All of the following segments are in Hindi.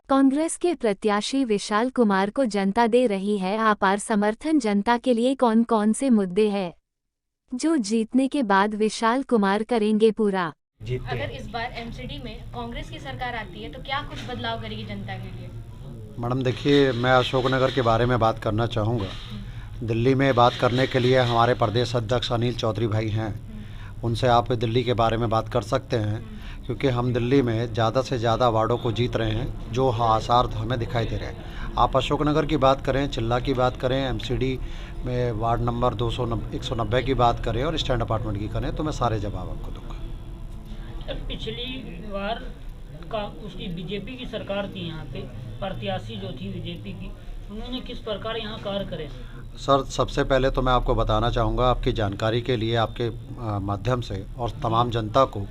कांग्रेस के प्रत्याशी विशाल कुमार को जनता दे रही है अपार समर्थन। जनता के लिए कौन कौन से मुद्दे हैं जो जीतने के बाद विशाल कुमार करेंगे पूरा? अगर इस बार एमसीडी में कांग्रेस की सरकार आती है तो क्या कुछ बदलाव करेगी जनता के लिए? मैडम देखिए, मैं अशोकनगर के बारे में बात करना चाहूँगा। दिल्ली में बात करने के लिए हमारे प्रदेश अध्यक्ष अनिल चौधरी भाई हैं, उनसे आप दिल्ली के बारे में बात कर सकते हैं, क्योंकि हम दिल्ली में ज़्यादा से ज़्यादा वार्डों को जीत रहे हैं जो आसार हमें दिखाई दे रहे हैं। आप अशोकनगर की बात करें, चिल्ला की बात करें, एमसीडी में वार्ड नंबर 190 की बात करें और स्टैंड अपार्टमेंट की करें, तो मैं सारे जवाब आपको दूँगा। पिछली बार का उसकी बीजेपी की सरकार थी, यहाँ पे प्रत्याशी जो थी बीजेपी की, उन्होंने किस प्रकार यहाँ कार्य करे? सर, सबसे पहले तो मैं आपको बताना चाहूँगा आपकी जानकारी के लिए, आपके माध्यम से और तमाम जनता को,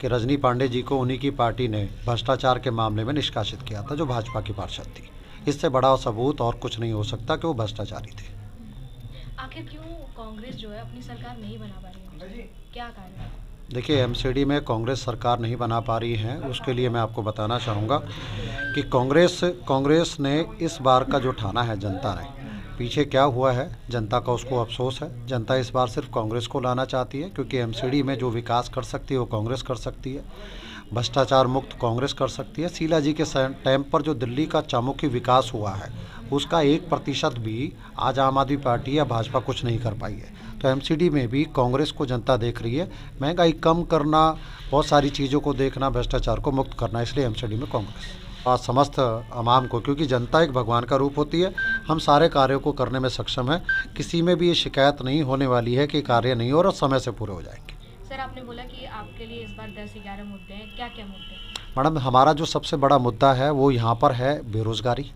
कि रजनी पांडे जी को उन्हीं की पार्टी ने भ्रष्टाचार के मामले में निष्कासित किया था, जो भाजपा की पार्षद थी। इससे बड़ा सबूत और कुछ नहीं हो सकता कि वो भ्रष्टाचारी थे। आखिर क्यों कांग्रेस जो है अपनी सरकार नहीं बना पा रही है, क्या कारण है? देखिए, एमसीडी में कांग्रेस सरकार नहीं बना पा रही है, उसके लिए मैं आपको बताना चाहूँगा कि कांग्रेस ने इस बार का जो ठाना है जनता ने, पीछे क्या हुआ है जनता का उसको अफसोस है। जनता इस बार सिर्फ कांग्रेस को लाना चाहती है, क्योंकि एमसीडी में जो विकास कर सकती है वो कांग्रेस कर सकती है, भ्रष्टाचार मुक्त कांग्रेस कर सकती है। शीला जी के टाइम पर जो दिल्ली का चौमुखी विकास हुआ है, उसका 1% भी आज आम आदमी पार्टी या भाजपा कुछ नहीं कर पाई है। तो एमसीडी में भी कांग्रेस को जनता देख रही है, महंगाई कम करना, बहुत सारी चीज़ों को देखना, भ्रष्टाचार को मुक्त करना, इसलिए एमसीडी में कांग्रेस और समस्त आवाम को, क्योंकि जनता एक भगवान का रूप होती है, हम सारे कार्यों को करने में सक्षम हैं। किसी में भी ये शिकायत नहीं होने वाली है कि कार्य नहीं हो और समय से पूरे हो जाएंगे। सर, आपने बोला कि आपके लिए इस बार 10-11 मुद्दे हैं, क्या क्या मुद्दे हैं? मैडम, हमारा जो सबसे बड़ा मुद्दा है वो यहाँ पर है बेरोज़गारी।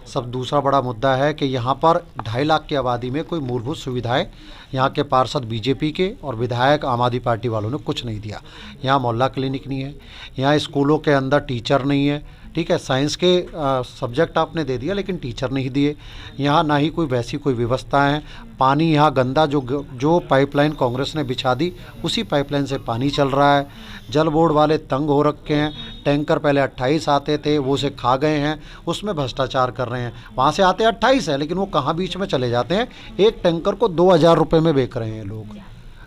सब दूसरा बड़ा मुद्दा है कि यहाँ पर 2.5 लाख की आबादी में कोई मूलभूत सुविधाएं यहाँ के पार्षद बीजेपी के और विधायक आम आदमी पार्टी वालों ने कुछ नहीं दिया। यहाँ मोहल्ला क्लिनिक नहीं है, यहाँ स्कूलों के अंदर टीचर नहीं है, ठीक है, साइंस के सब्जेक्ट आपने दे दिया लेकिन टीचर नहीं दिए। यहाँ ना ही कोई वैसी कोई व्यवस्था है। पानी यहाँ गंदा, जो पाइपलाइन कांग्रेस ने बिछा दी उसी पाइपलाइन से पानी चल रहा है। जल बोर्ड वाले तंग हो रखे हैं। टैंकर पहले 28 आते थे, वो उसे खा गए हैं, उसमें भ्रष्टाचार कर रहे हैं। वहाँ से आते 28 है, लेकिन वो कहाँ बीच में चले जाते हैं। एक टैंकर को 2000 रुपये में बेच रहे हैं लोग।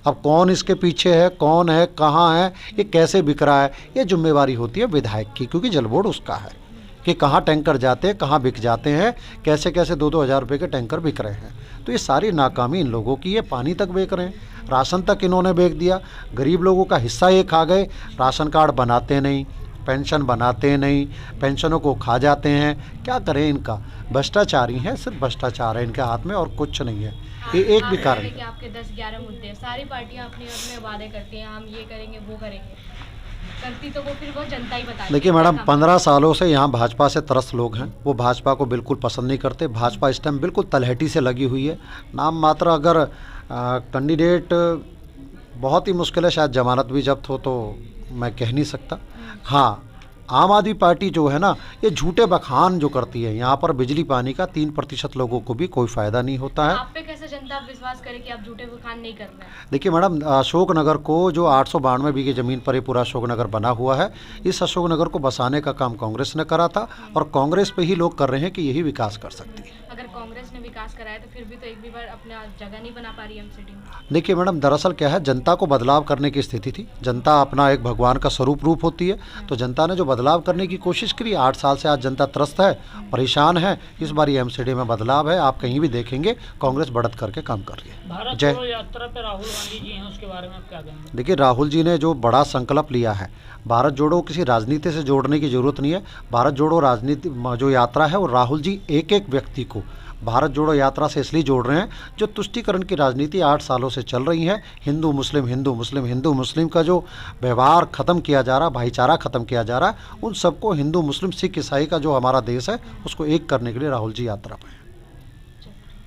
अब कौन इसके पीछे है, कौन है, कहाँ है, ये कैसे बिक रहा है, ये जिम्मेवारी होती है विधायक की, क्योंकि जल बोर्ड उसका है कि कहाँ टैंकर जाते हैं, कहाँ बिक जाते हैं, कैसे कैसे 2-2 हज़ार रुपये के टैंकर बिक रहे हैं। तो ये सारी नाकामी इन लोगों की है। पानी तक बेच रहे हैं, राशन तक इन्होंने बेच दिया। गरीब लोगों का हिस्सा ये खा गए। राशन कार्ड बनाते नहीं, पेंशन बनाते नहीं, पेंशनों को खा जाते हैं। क्या करें, इनका भ्रष्टाचारी है, सिर्फ भ्रष्टाचार है इनके हाथ में और कुछ नहीं है। ये एक भी कारण कि आपके 10-11 मुद्दे हैं, सारी पार्टियां अपने अपने वादे करती हैं, हम ये करेंगे वो करेंगे, करती तो वो फिर वो जनता ही बताती है। देखिए मैडम, 15 सालों से यहाँ भाजपा से त्रस्त लोग हैं। वो भाजपा को बिल्कुल पसंद नहीं करते। भाजपा इस टाइम बिल्कुल तलहटी से लगी हुई है। नाम मात्र अगर कैंडिडेट बहुत ही मुश्किल है, शायद जमानत भी जब्त हो, तो मैं कह नहीं सकता। हाँ, आम आदमी पार्टी जो है ना, ये झूठे बखान जो करती है, यहाँ पर बिजली पानी का 3% लोगों को भी कोई फ़ायदा नहीं होता है। आप पे कैसे जनता विश्वास करे कि आप झूठे बखान नहीं कर रहे हैं? देखिए मैडम, अशोकनगर को जो 892 बीघे ज़मीन पर ये पूरा अशोकनगर बना हुआ है, इस अशोकनगर को बसाने का काम कांग्रेस ने करा था और कांग्रेस पे ही लोग कर रहे हैं कि यही विकास कर सकती है। अगर कांग्रेस ने विकास कराया तो फिर भी तो एक भी बार अपना जगह नहीं बना पा रही एमसीडी में। देखिए मैडम, दरअसल क्या है, जनता को बदलाव करने की स्थिति थी। जनता अपना एक भगवान का स्वरूप रूप होती है, तो जनता ने जो बदलाव करने की कोशिश करी। 8 साल से आज जनता त्रस्त है, परेशान है। इस बार ये एमसीडी में बदलाव है। आप कहीं भी देखेंगे कांग्रेस बढ़त करके काम कर रही है। भारत जोड़ो यात्रा पे राहुल गांधी जी हैं, उसके बारे में आप क्या कहेंगे? देखिए, राहुल जी ने जो बड़ा संकल्प लिया है, भारत जोड़ो किसी राजनीति से जोड़ने की ज़रूरत नहीं है। भारत जोड़ो राजनीति जो यात्रा है, वो राहुल जी एक एक व्यक्ति को भारत जोड़ो यात्रा से इसलिए जोड़ रहे हैं, जो तुष्टीकरण की राजनीति 8 सालों से चल रही है। हिंदू मुस्लिम, हिंदू मुस्लिम, हिंदू मुस्लिम का जो व्यवहार ख़त्म किया जा रहा, भाईचारा ख़त्म किया जा रहा है, उन सबको हिंदू मुस्लिम सिख ईसाई का जो हमारा देश है उसको एक करने के लिए राहुल जी यात्रा पर हैं।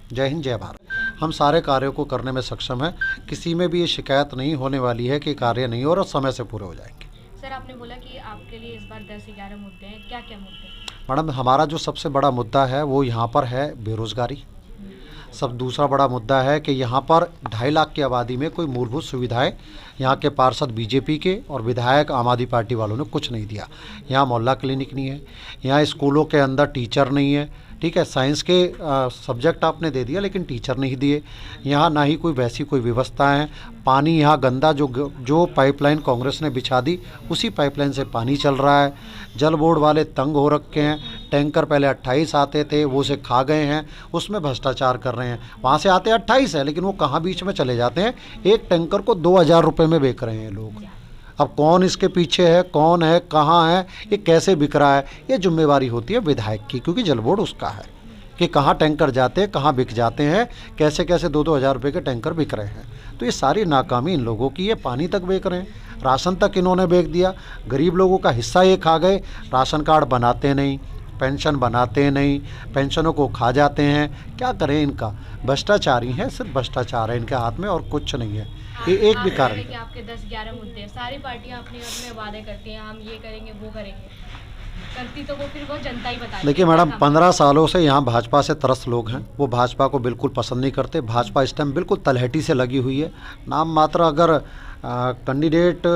जय हिंद, जय भारत। हम सारे कार्यों को करने में सक्षम हैं। किसी में भी ये शिकायत नहीं होने वाली है कि कार्य नहीं हो और समय से पूरे हो जाएंगे। सर, आपने बोला कि आपके लिए इस बार 10-11 मुद्दे हैं, क्या क्या मुद्दे हैं? मैडम, हमारा जो सबसे बड़ा मुद्दा है वो यहाँ पर है बेरोज़गारी। सब दूसरा बड़ा मुद्दा है कि यहाँ पर 2.5 लाख की आबादी में कोई मूलभूत सुविधाएं यहाँ के पार्षद बीजेपी के और विधायक आम आदमी पार्टी वालों ने कुछ नहीं दिया। यहाँ मोहल्ला क्लिनिक नहीं है, यहाँ स्कूलों के अंदर टीचर नहीं है, ठीक है, साइंस के सब्जेक्ट आपने दे दिया लेकिन टीचर नहीं दिए। यहाँ ना ही कोई वैसी कोई व्यवस्था है। पानी यहाँ गंदा जो पाइपलाइन कांग्रेस ने बिछा दी उसी पाइपलाइन से पानी चल रहा है। जल बोर्ड वाले तंग हो रखे हैं। टैंकर पहले 28 आते थे, वो से खा गए हैं, उसमें भ्रष्टाचार कर रहे हैं। वहाँ से आते 28 है लेकिन वो कहाँ बीच में चले जाते हैं। एक टैंकर को 2000 रुपये में बेच रहे हैं लोग। अब कौन इसके पीछे है, कौन है, कहाँ है, ये कैसे बिक रहा है, ये जिम्मेवारी होती है विधायक की, क्योंकि जल बोर्ड उसका है कि कहाँ टैंकर जाते हैं, कहाँ बिक जाते हैं, कैसे कैसे 2-2 हज़ार रुपये के टैंकर बिक रहे हैं। तो ये सारी नाकामी इन लोगों की है। पानी तक बेच रहे हैं, राशन तक इन्होंने बेच दिया। गरीब लोगों का हिस्सा ये खा गए। राशन कार्ड बनाते नहीं, पेंशन बनाते नहीं, पेंशनों को खा जाते हैं। क्या करें, इनका भ्रष्टाचारी है, सिर्फ भ्रष्टाचार है इनके हाथ में और कुछ नहीं है। ये एक भी कारण कि आपके 10-11 मुद्दे हैं, सारी पार्टियां अपने में वादे करती हैं, हम ये करेंगे वो करेंगे, करती तो वो फिर वो जनता ही बताती है। देखिए मैडम, 15 सालों से यहाँ भाजपा से त्रस्त लोग हैं। वो भाजपा को बिल्कुल पसंद नहीं करते। भाजपा इस टाइम बिल्कुल तलहटी से लगी हुई है। नाम मात्र अगर कैंडिडेट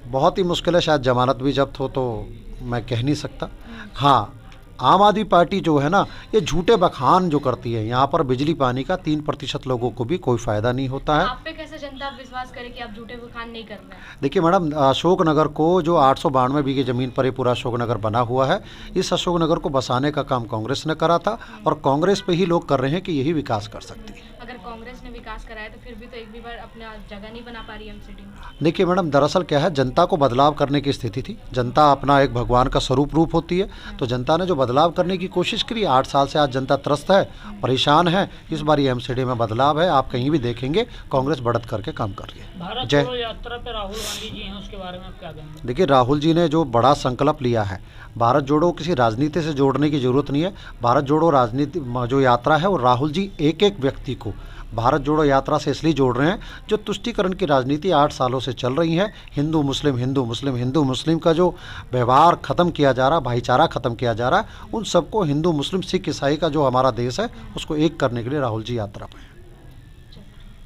बहुत ही मुश्किल है, शायद जमानत भी जब्त हो तो मैं कह नहीं सकता। हाँ, आम आदमी पार्टी जो है ना, ये झूठे बखान जो करती है। यहाँ पर बिजली पानी का 3% लोगों को भी कोई फ़ायदा नहीं होता है। आप पे कैसे जनता विश्वास करे कि आप झूठे बखान नहीं कर रहे हैं? देखिए मैडम, अशोकनगर को जो 892 बीघे ज़मीन पर ये पूरा अशोकनगर बना हुआ है, इस अशोकनगर को बसाने का काम कांग्रेस ने करा था और कांग्रेस पे ही लोग कर रहे हैं कि यही विकास कर सकती है। अगर कांग्रेस ने विकास कराया तो फिर भी तो एक भी बार अपना जगह नहीं बना पा रही एमसीडी में। देखिए मैडम, दरअसल क्या है, जनता को बदलाव करने की स्थिति थी। जनता अपना एक भगवान का स्वरूप रूप होती है, तो जनता ने जो बदलाव करने की कोशिश करी। 8 साल से आज जनता त्रस्त है, परेशान है। इस बार ये एमसीडी में बदलाव है। आप कहीं भी देखेंगे कांग्रेस बढ़त करके काम कर रही है। भारत जोड़ो यात्रा पे राहुल गांधी जी हैं, उसके बारे में आप क्या कहेंगे? देखिए, राहुल जी ने जो बड़ा संकल्प लिया है, भारत जोड़ो किसी राजनीति से जोड़ने की ज़रूरत नहीं है। भारत जोड़ो राजनीति जो यात्रा है वो राहुल जी एक एक व्यक्ति को भारत जोड़ो यात्रा से इसलिए जोड़ रहे हैं। जो तुष्टीकरण की राजनीति 8 सालों से चल रही है, हिंदू मुस्लिम हिंदू मुस्लिम हिंदू मुस्लिम का जो व्यवहार ख़त्म किया जा रहा, भाईचारा ख़त्म किया जा रहा है, उन सबको हिंदू मुस्लिम सिख ईसाई का जो हमारा देश है उसको एक करने के लिए राहुल जी यात्रा पर हैं।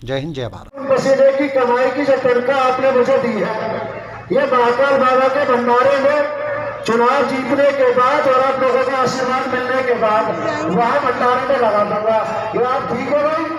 जय हिंद, जय भारत। पसीने की कमाई की जो तनख्वाह आपने मुझे दी है, ये महाकाल बाबा के भंडारे में चुनाव जीतने के बाद और आप लोगों का आशीर्वाद मिलने के बाद वहाँ भंडारे में लगा दूंगा। ये आप ठीक है भाई?